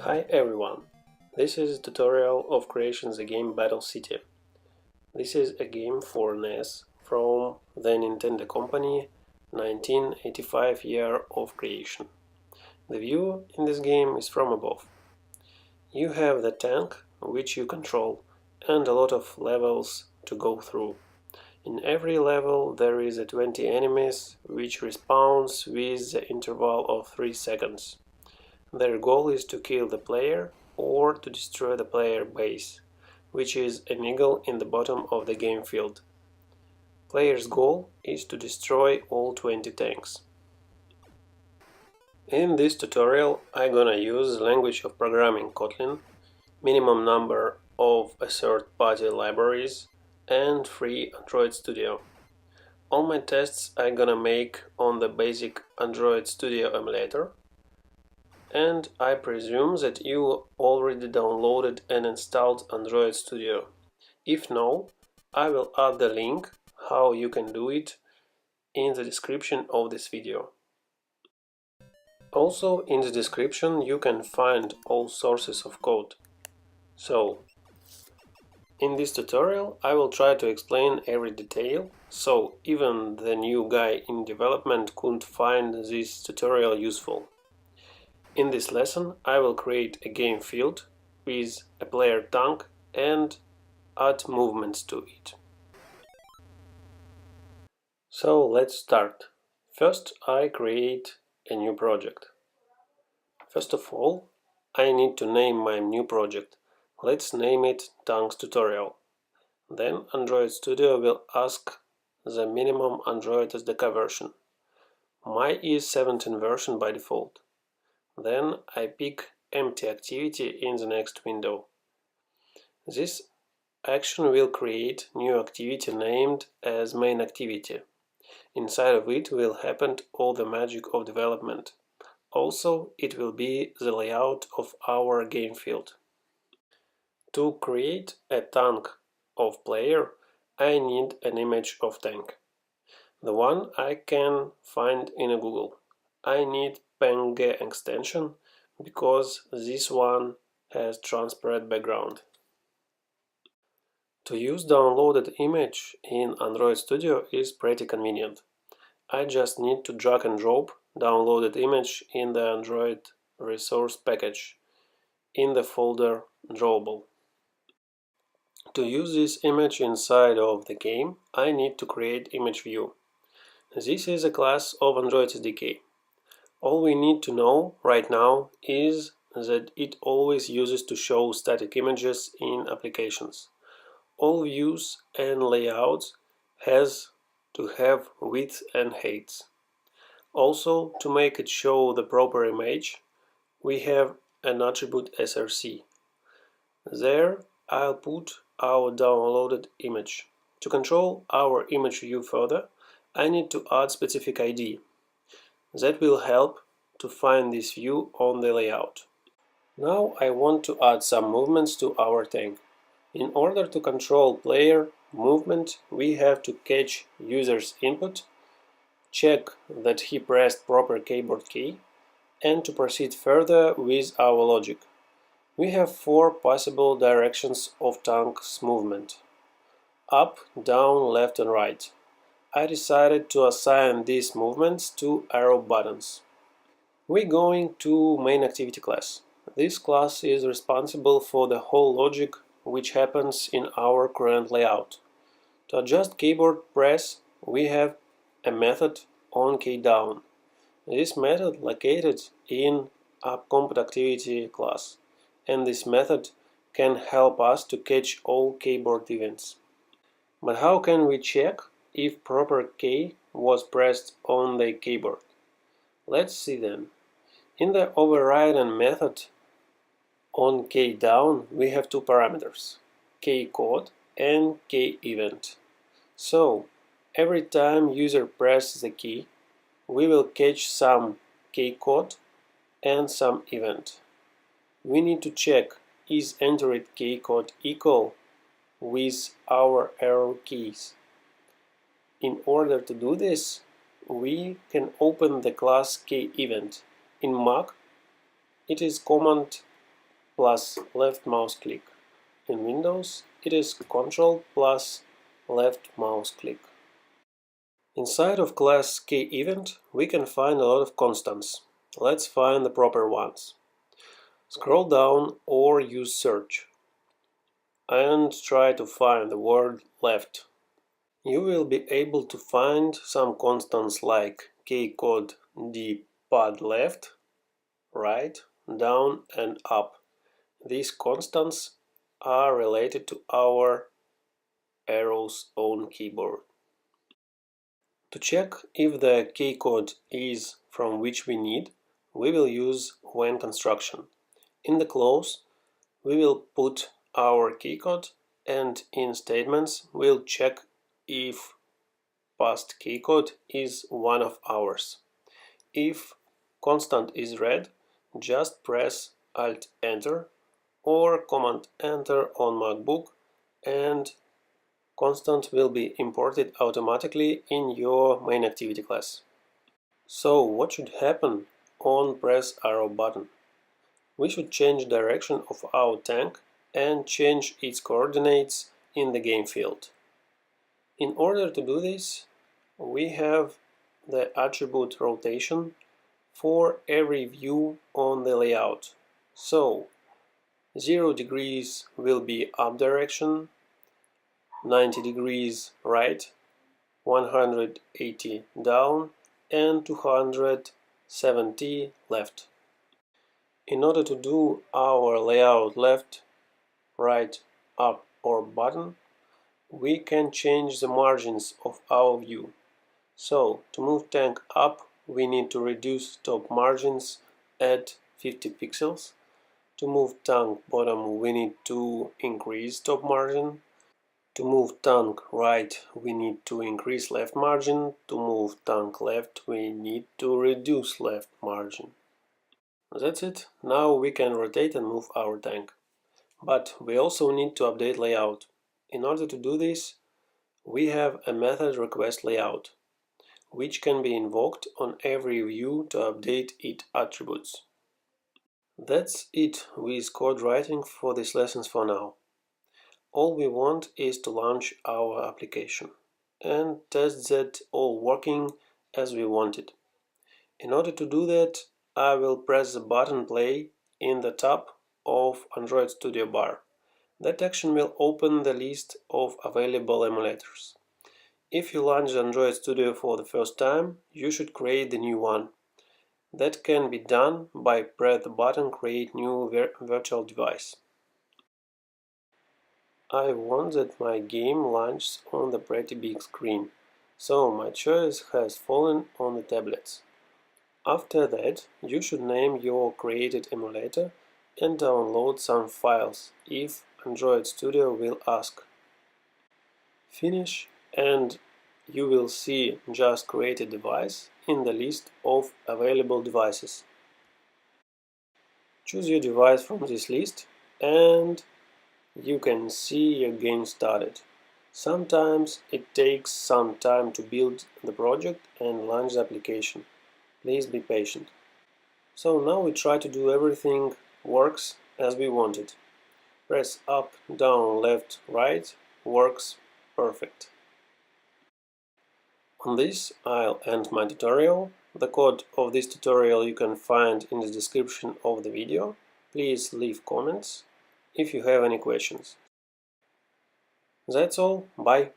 Hi everyone, this is a tutorial of creation the game Battle City. This is a game for NES from the Nintendo company, 1985 year of creation. The view in this game is from above. You have the tank, which you control, and a lot of levels to go through. In every level there is 20 enemies, which respawns with the interval of 3 seconds. Their goal is to kill the player or to destroy the player base, which is an eagle in the bottom of the game field. Player's goal is to destroy all 20 tanks. In this tutorial I'm gonna use language of programming Kotlin, minimum number of third-party libraries, and free Android Studio. All my tests I'm gonna make on the basic Android Studio emulator, and I presume that you already downloaded and installed Android Studio. If no, I will add the link how you can do it in the description of this video. Also in the description you can find all sources of code. So, in this tutorial I will try to explain every detail, so even the new guy in development couldn't find this tutorial useful. In this lesson I will create a game field with a player tank and add movements to it. So let's start. First I create a new project. First of all, I need to name my new project. Let's name it Tanks Tutorial. Then Android Studio will ask the minimum Android SDK version. My is 17 version by default. Then I pick empty activity in the next window. This action will create new activity named as main activity. Inside of it will happen all the magic of development. Also, it will be the layout of our game field. To create a tank of player, I need an image of tank. The one I can find in Google. I need PNG extension because this one has transparent background. To use downloaded image in Android Studio is pretty convenient. I just need to drag and drop downloaded image in the Android resource package in the folder drawable. To use this image inside of the game, I need to create image view. This is a class of Android SDK. All we need to know right now is that it always uses to show static images in applications. All views and layouts has to have width and height. Also, to make it show the proper image, we have an attribute src. There I'll put our downloaded image. To control our image view further, I need to add specific ID. That will help to find this view on the layout. Now I want to add some movements to our tank. In order to control player movement, we have to catch user's input, check that he pressed proper keyboard key, and to proceed further with our logic. We have 4 possible directions of tank's movement: up, down, left and right. I decided to assign these movements to arrow buttons. We're going to main activity class. This class is responsible for the whole logic which happens in our current layout. To adjust keyboard press, we have a method onKeyDown. This method located in upCompatActivity class, and this method can help us to catch all keyboard events. But how can we check if proper key was pressed on the keyboard? Let's see then. In the overridden method onKeyDown we have 2 parameters, keyCode and keyEvent. So, every time user presses the key, we will catch some keycode and some event. We need to check is entered keycode equal with our arrow keys. In order to do this, we can open the class keyEvent. In Mac, it is command plus left mouse click. In Windows, it is Ctrl plus left mouse click. Inside of class keyEvent, we can find a lot of constants. Let's find the proper ones. Scroll down or use search and try to find the word left. You will be able to find some constants like keycode d pad left, right, down and up. These constants are related to our arrows on keyboard. To check if the keycode is from which we need, we will use when construction. In the clause, we will put our keycode, and in statements we'll check if past keycode is one of ours. If constant is read, just press Alt Enter or Command Enter on MacBook and constant will be imported automatically in your main activity class. So what should happen on press arrow button? We should change direction of our tank and change its coordinates in the game field. In order to do this, we have the attribute rotation for every view on the layout. So 0 degrees will be up direction, 90 degrees right, 180 down, and 270 left. In order to do our layout left, right, up or button, we can change the margins of our view. So to move tank up, we need to reduce top margins at 50 pixels. To move tank bottom, we need to increase top margin. To move tank right, we need to increase left margin. To move tank left, we need to reduce left margin. That's it. Now we can rotate and move our tank. But we also need to update layout. In order to do this, we have a method request layout, which can be invoked on every view to update its attributes. That's it with code writing for these lessons for now. All we want is to launch our application and test that all working as we wanted. In order to do that, I will press the button play in the top of Android Studio bar. That action will open the list of available emulators. If you launch Android Studio for the first time, you should create the new one. That can be done by press the button Create New Virtual Device. I want that my game launches on the pretty big screen, so my choice has fallen on the tablets. After that, you should name your created emulator and download some files if Android Studio will ask. Finish and you will see just created device in the list of available devices. Choose your device from this list and you can see your game started. Sometimes it takes some time to build the project and launch the application. Please be patient. So now we try to do everything works as we wanted. Press up, down, left, right works perfect. On this, I'll end my tutorial. The code of this tutorial you can find in the description of the video. Please leave comments if you have any questions. That's all. Bye.